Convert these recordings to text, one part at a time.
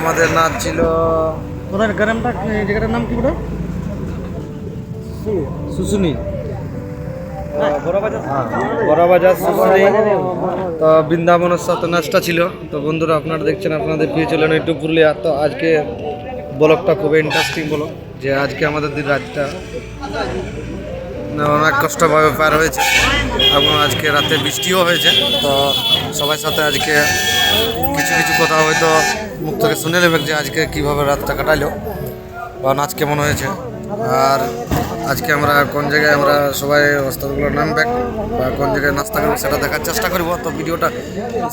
আমাদের নাচ ছিল কোথায় গ্রামটা জায়গাটার নাম কি বলে শুশুনি বড়বাজার শুশুনি। তো বৃন্দাবনের সাথে নাচটা ছিল। তো বন্ধুরা আপনারা দেখছেন আপনাদের প্রিয় চ্যানেল ইউটিউব পুরুলিয়া। তো আজকে ব্লগটা খুবই ইন্টারেস্টিং ব্লগ, যে আজকে আমাদের দিন রাতটা অনেক কষ্টভাবে পার হয়েছে এবং আজকে রাতে বৃষ্টিও হয়েছে। তো সবার সাথে আজকে কিছু কিছু কথা হয়তো মুখ থেকে শুনে নেবে যে আজকে কীভাবে রাতটা কাটাইলো বা নাচ কেমন হয়েছে, আর আজকে আমরা কোন জায়গায় আমরা সবাই অস্ত্রগুলো নামবে বা কোন জায়গায় নাস্তা করবো সেটা দেখার চেষ্টা করবো। তো ভিডিওটা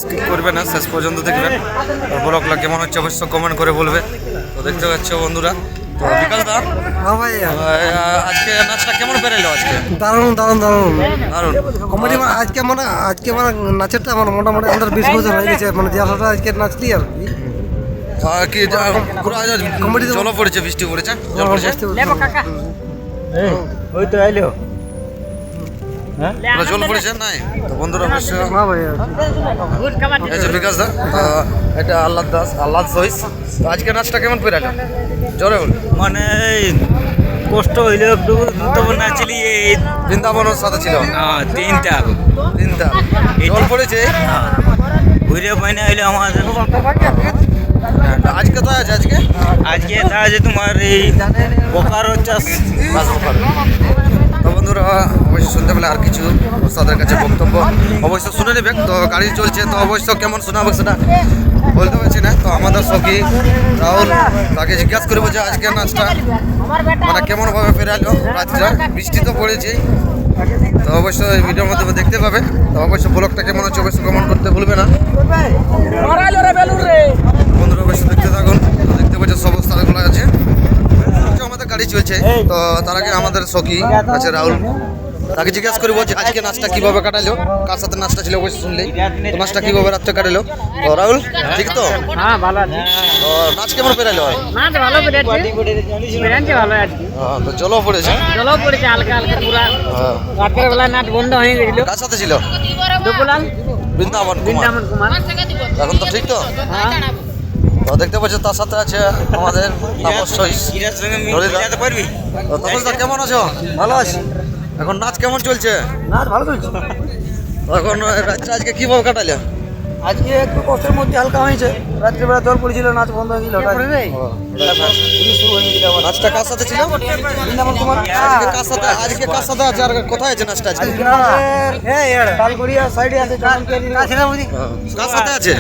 স্কিপ করবে না, শেষ পর্যন্ত দেখবেন। তো ব্লগটা কেমন হচ্ছে অবশ্যই কমেন্ট করে বলবে। তো দেখতে পাচ্ছ বন্ধুরা, তো বিকাল দা হ্যাঁ ভাই আজকে নাচটা কেমন বেরাইলো? আজকে দারুণ দারুণ দারুণ দারুণ কমেডি আজকে নাচেরটা মোটামুটি আমাদের 20 বছর হয়ে গেছে, দেড়শোটা আজকে নাচলি আর কি। কি পুরো কমেডি জল পড়েছে, বৃষ্টি পড়েছে, জল পড়েছে, ওই তো আইলো পুরো জল পড়েছে নাই? তো বন্ধুরা অবশ্যই হ্যাঁ ভাই এই যে বিকাশ দা, এটা আল্লাহ দাস, আল্লাহ সহিস। তো আজকে নাচটা কেমন পেরাইলো? জোরে বল। মানে কষ্ট হইলো একটু, তখন নাচলি এই বৃন্দাবনের সাথে ছিল তিনটা তিনটা জল পড়েছে। ঘুরে পাইনা হইলো আমাদের। আজকে তো আছে আজকে তা আছে তোমার এই বোকারো চাষ। তো বন্ধুরা অবশ্যই শুনতে পেলে আর কিছু তাদের কাছে বক্তব্য অবশ্য শুনে নেবে। তো গাড়ি চলছে, তো অবশ্য কেমন শোনাবে সেটা বলতে পারছি না। তো আমাদের সখী রাহুল, তাকে জিজ্ঞাসা করবো যে আজকে নাচটা মানে কেমনভাবে ফেরালো রাতটা। বৃষ্টি তো পড়েছেই, তো অবশ্যই এই ভিডিওর মধ্যে দেখতে পাবে। তো অবশ্যই ব্লগটা কেমন হচ্ছে অবশ্যই কমেন্ট করতে ভুলবে না। বন্ধুরা অবশ্যই দেখতে থাকুন। তো দেখতে পাচ্ছ সব অবস্থাগুলো আছে, আমাদের গাড়ি চলছে। তো তার আগে আমাদের সখী আছে রাহুল, তাকে জিজ্ঞাসা করবো যে আজকে নাচটা কিভাবে কাটালো, কার সাথে নাচটা ছিল অবশ্যই শুনলেই। তো নাচটা কিভাবে রাতটা কাটালো? তো রাহুল ঠিক তো? হ্যাঁ ভালো আছে। তো নাচ কেমন পেরাইলো? নাচ ভালো বেড়াচ্ছে ভালো আছে। তো চলো পড়েছে, জলও পড়েছে হালকা হালকা পুরা। রাতের বেলা নাচ বন্ধ হয়ে গেছিল। কার সাথে ছিল? দুপুলাল বৃন্দাবন কুমার। বৃন্দাবন কুমার। এখন তো ঠিক তো? হ্যাঁ তো দেখতে পাচ্ছ তার সাথে আছে আমাদের তাপস সহিস। এটার সঙ্গে মিলাতে পারবি? তো তাপস দা কেমন আছো? ভালো আছি। এখন নাচ কেমন চলছে? নাচ ভালো চলছে। তো এখন রাতটা আজকে কিভাবে কাটালে? আজকে একটু কষ্টের মধ্যে হালকা হয়েছে, রাত্রিবেলা জল পড়েছিল, নাচ বন্ধ হয়ে গেল, শুরু হয়ে গেল আবার। নাচটা কার সাথে ছিল? বৃন্দাবন কুমার। আজকে কার সাথে আছে আর কোথায় আছে নাচটা আজকে? তালগড়িয়া সাইডে আছে কার সাথে আছে?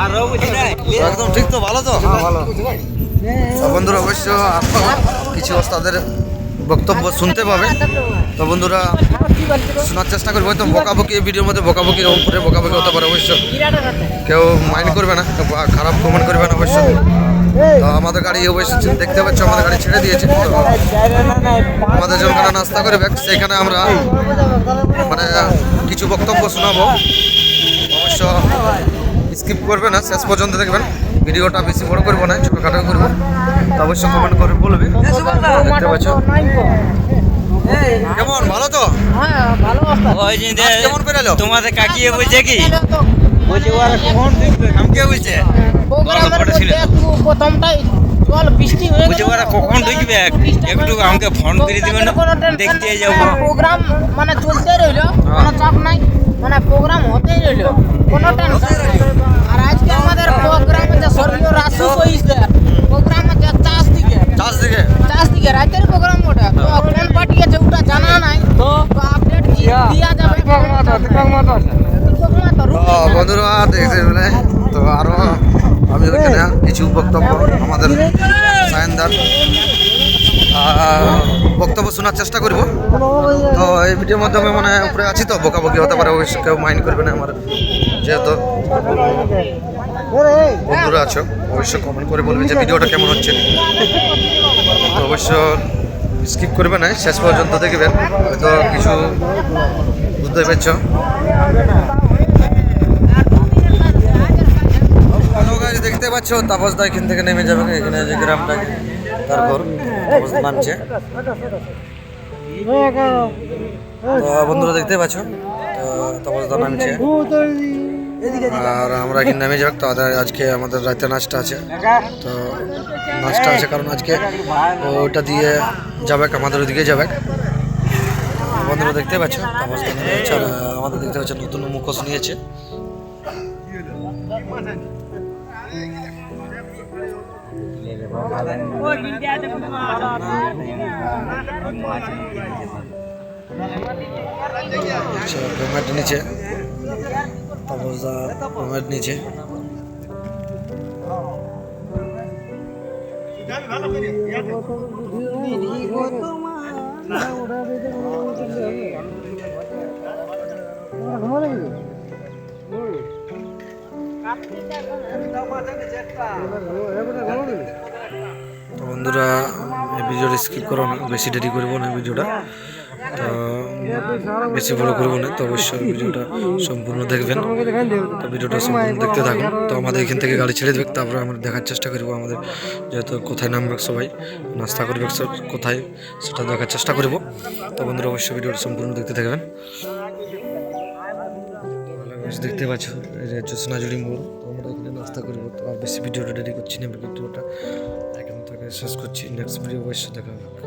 আর রবি নাই। একদম ঠিক তো? ভালো তো? ভালো। তো বন্ধুরা অবশ্য আপনারা কিছু ওস্তাদের বক্তব্য শুনতে পাবে। তো বন্ধুরা শোনার চেষ্টা করবো। হয়তো বকাবকি এই ভিডিওর মধ্যে বকাবকি উপরে বকাবকি হতে পারে, অবশ্য কেউ মাইন্ড করবে না, খারাপ কমেন্ট করবে না অবশ্য। তো আমাদের গাড়ি অবশ্য দেখতে পাচ্ছ আমাদের গাড়ি ছেড়ে দিয়েছে। তো আমাদের যেখানে নাস্তা করবে সেইখানে আমরা মানে কিছু বক্তব্য শোনাবো, অবশ্য স্কিপ করবে না, শেষ পর্যন্ত দেখবেন। ভিডিওটা বেশি বড় করবো না, ছোটোখাটো করবো। তো অবশ্যই কমেন্ট করে বলবে। দেখতে পাচ্ছ কেমন? ভালো তো? ওই যে কেমন পেরালো? তোমাদের কাকিয়ে বলছে কি বলছে ওরা কখন দেখবে? আমাকে বলছে ফটো ছিল, বলছে ওরা কখন ঢুকবে একটু আমাকে ফোন করে দিবে না, দেখতে যাবো। প্রোগ্রাম মানে চলতে রইলো, কোনো চাপ নাই, মানে প্রোগ্রাম হতেই রইলো, কোনো টেনশন নাই। আর আজকে আমাদের প্রোগ্রামে যে স্বর্গীয় রাসু হইছে, প্রোগ্রাম আছে চাষ দিকে রাতের প্রোগ্রাম ওটা। তো কোন পার্টি আছে ওটা জানা নাই, তো আপডেট দিয়া যাবে। তো বন্ধুরা দেখতে পেলে, তো আরো আমি ওইখানে কিছু বক্তব্য আমাদের সায়নদার বক্তব্য শোনার চেষ্টা করব। তো এই ভিডিওর মাধ্যমে মানে উপরে আছি, তো বকাবকি হতে পারে, অবশ্যই কেউ মাইন্ড করবে না আমার, যেহেতু বন্ধুরা আছো অবশ্যই কমেন্ট করে বলবে যে ভিডিওটা কেমন হচ্ছে। তো অবশ্য স্কিপ করবে না, শেষ পর্যন্ত দেখবেন, হয়তো কিছু বুঝতে পারছো। দেখতে পাচ্ছ তাপস দা এখান থেকে নেমে যাবে, এখানে যে গ্রামটা তার ঘর, তাপস দা নামছে। তো বন্ধুরা দেখতে পাচ্ছ, তো তাপস দা নামছে। আর আমরা এখানে নেমে যাক। তো আজকে আমাদের রাতে নাচটা আছে, তো নাচটা আছে কারণ আজকে ওটা দিয়ে যাবে, আমাদের ওদিকে যাবে। বন্ধুরা দেখতে পাচ্ছ অবস্থা নিয়েছে, আর আমাদের দেখতে পাচ্ছ নতুন মুখোশ নিয়েছে। পেমেন্ট নিচে, তাপসদা পেমেন্ট নিচে। তো বন্ধুরা এই ভিডিওটা স্কিপ করো না, বেশি দেরি করবো না ভিডিওটা, তো বেশি বড় করবো না। তো অবশ্যই ভিডিওটা সম্পূর্ণ দেখবেন, তো ভিডিওটা সম্পূর্ণ দেখতে থাকুন। তো আমাদের এখান থেকে গাড়ি ছেড়ে দেবে, তারপরে আমরা দেখার চেষ্টা করবো আমাদের যেহেতু কোথায় নামবে, সবাই নাস্তা করবে কোথায় সেটা দেখার চেষ্টা করবো। তো বন্ধুরা অবশ্যই ভিডিওটা সম্পূর্ণ দেখতে থাকবেন। দেখতে পাচ্ছ এই যে সোনাঝুরি মোড়, তো আমরা এখানে নাস্তা করবো। তো আর বেশি ভিডিওটা দেরি করছি না, ভিডিওটা এখান থেকে শেষ করছি। নেক্সট ভিডিও অবশ্যই দেখা হবে।